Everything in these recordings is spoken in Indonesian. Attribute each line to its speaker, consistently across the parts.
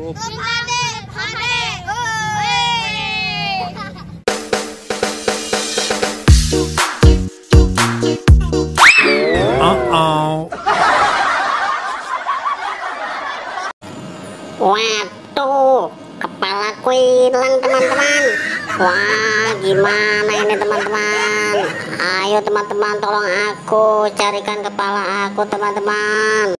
Speaker 1: cukup.
Speaker 2: Waduh, kepalaku hilang teman-teman. Wah, gimana ini teman-teman? Ayo teman-teman, tolong aku carikan kepala aku teman-teman.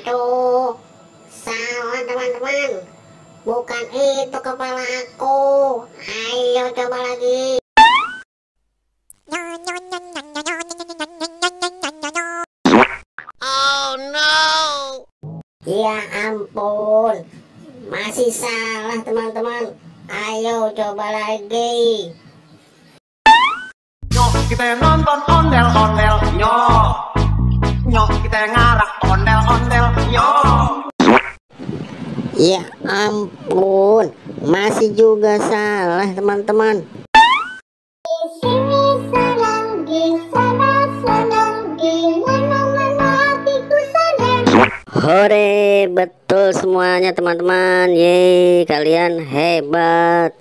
Speaker 2: Aduh, salah teman-teman. Bukan itu kepala aku. Ayo coba lagi.
Speaker 1: Oh no.
Speaker 2: Ya ampun, masih salah teman-teman. Ayo coba lagi.
Speaker 3: Nyok kita nonton ondel-ondel, nyok. Nyok kita ngarak ondel-ondel, nyok.
Speaker 2: Ya ampun, masih juga salah teman-teman. Di sini senang, di sana senang, di mana-mana hatiku senang. Hore, betul semuanya teman-teman. Yeay, kalian hebat.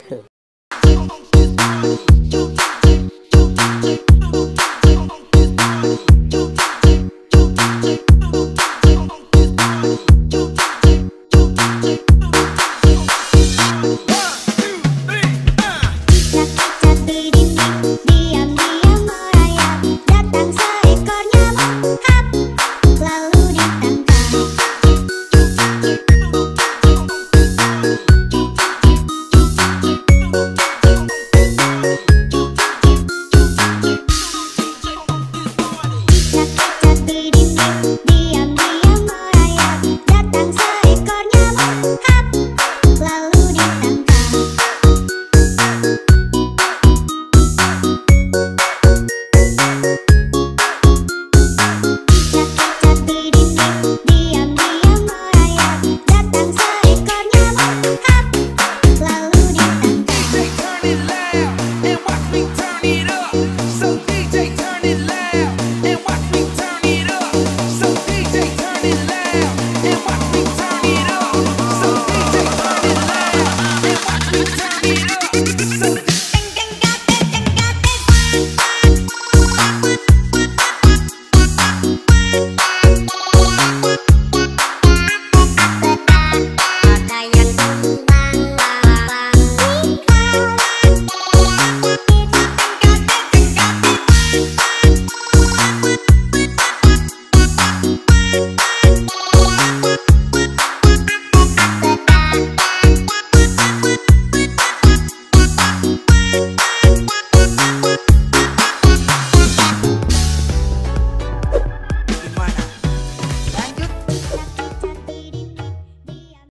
Speaker 3: And watch me turn